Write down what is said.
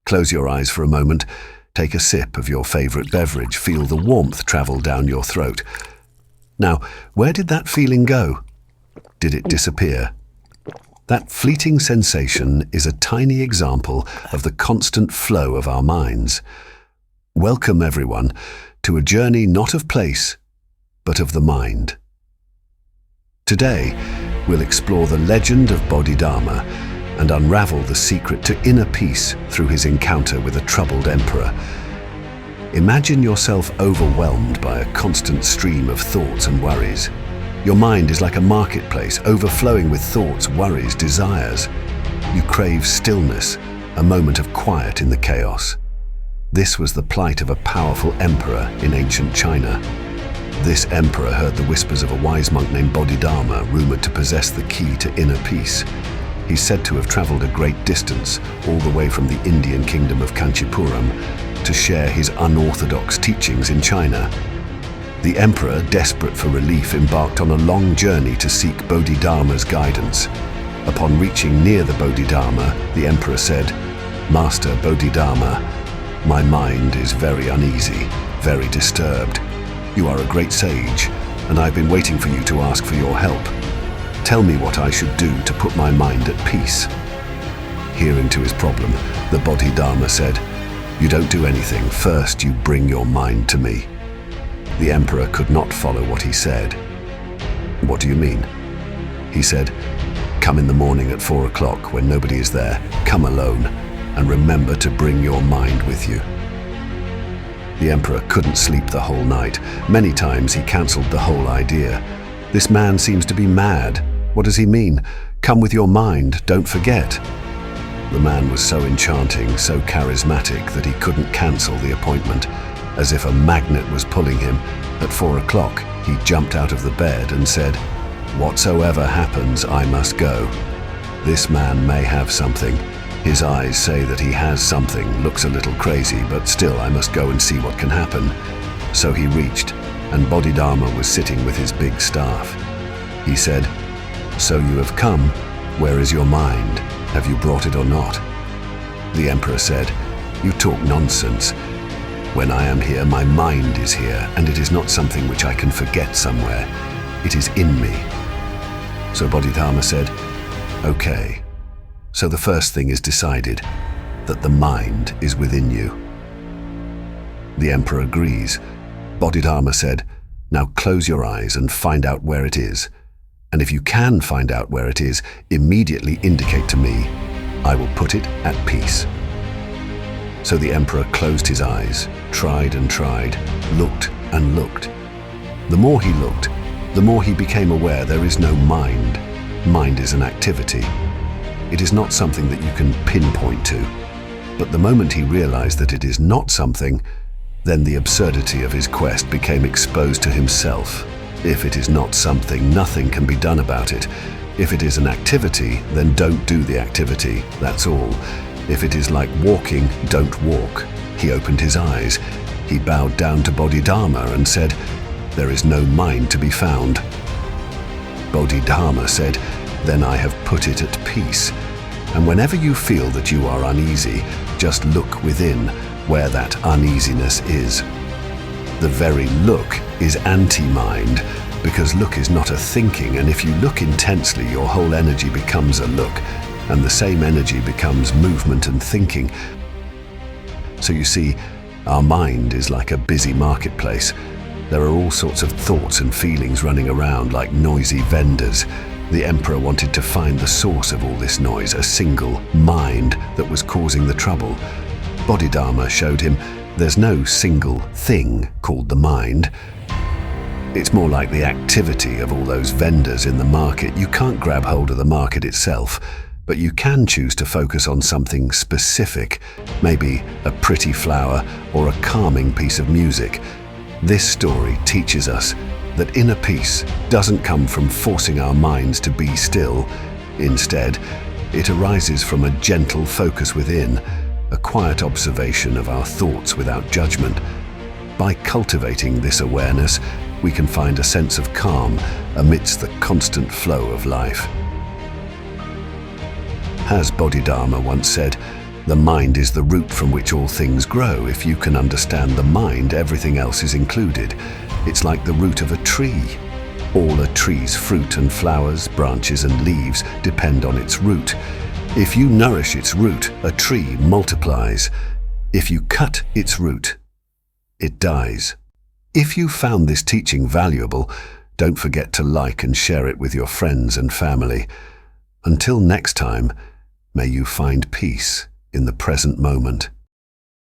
Close your eyes for a moment. Take a sip of your favorite beverage. Feel the warmth travel down your throat. Now, where did that feeling go? Did it disappear? That fleeting sensation is a tiny example of the constant flow of our minds. Welcome, everyone, to a journey not of place, but of the mind. Today, we'll explore the legend of Bodhidharma and unravel the secret to inner peace through his encounter with a troubled emperor. Imagine yourself overwhelmed by a constant stream of thoughts and worries. Your mind is like a marketplace, overflowing with thoughts, worries, desires. You crave stillness, a moment of quiet in the chaos. This was the plight of a powerful emperor in ancient China. This emperor heard the whispers of a wise monk named Bodhidharma, rumored to possess the key to inner peace. He's said to have traveled a great distance, all the way from the Indian kingdom of Kanchipuram, to share his unorthodox teachings in China. The emperor, desperate for relief, embarked on a long journey to seek Bodhidharma's guidance. Upon reaching near the Bodhidharma, the emperor said, "Master Bodhidharma, my mind is very uneasy, very disturbed. You are a great sage, and I've been waiting for you to ask for your help. Tell me what I should do to put my mind at peace." Hearing to his problem, the Bodhidharma said, "You don't do anything. First, you bring your mind to me." The emperor could not follow what he said. "What do you mean?" He said, "Come in the morning at 4 o'clock when nobody is there. Come alone, and remember to bring your mind with you." The emperor couldn't sleep the whole night. Many times he cancelled the whole idea. "This man seems to be mad. What does he mean? Come with your mind, don't forget." The man was so enchanting, so charismatic that he couldn't cancel the appointment. As if a magnet was pulling him, at 4 o'clock he jumped out of the bed and said, "Whatsoever happens, I must go. This man may have something. His eyes say that he has something, looks a little crazy, but still I must go and see what can happen." So he reached, and Bodhidharma was sitting with his big staff. He said, "So you have come. Where is your mind? Have you brought it or not?" The emperor said, "You talk nonsense. When I am here, my mind is here, and it is not something which I can forget somewhere. It is in me." So Bodhidharma said, "Okay. So the first thing is decided, that the mind is within you." The emperor agrees. Bodhidharma said, "Now close your eyes and find out where it is. And if you can find out where it is, immediately indicate to me. I will put it at peace." So the emperor closed his eyes, tried and tried, looked and looked. The more he looked, the more he became aware there is no mind. Mind is an activity. It is not something that you can pinpoint to. But the moment he realized that it is not something, then the absurdity of his quest became exposed to himself. If it is not something, nothing can be done about it. If it is an activity, then don't do the activity, that's all. If it is like walking, don't walk. He opened his eyes. He bowed down to Bodhidharma and said, "There is no mind to be found." Bodhidharma said, "Then I have put it at peace. And whenever you feel that you are uneasy, just look within, where that uneasiness is." The very look is anti-mind, because look is not a thinking, and if you look intensely, your whole energy becomes a look, and the same energy becomes movement and thinking. So you see, our mind is like a busy marketplace. There are all sorts of thoughts and feelings running around like noisy vendors. The emperor wanted to find the source of all this noise, a single mind that was causing the trouble. Bodhidharma showed him there's no single thing called the mind. It's more like the activity of all those vendors in the market. You can't grab hold of the market itself, but you can choose to focus on something specific, maybe a pretty flower or a calming piece of music. This story teaches us that inner peace doesn't come from forcing our minds to be still. Instead, it arises from a gentle focus within, a quiet observation of our thoughts without judgment. By cultivating this awareness, we can find a sense of calm amidst the constant flow of life. As Bodhidharma once said, The mind is the root from which all things grow. If you can understand the mind, everything else is included. It's like the root of a tree. All a tree's fruit and flowers, branches and leaves depend on its root. If you nourish its root, a tree multiplies. If you cut its root, it dies. If you found this teaching valuable, don't forget to like and share it with your friends and family. Until next time, may you find peace in the present moment.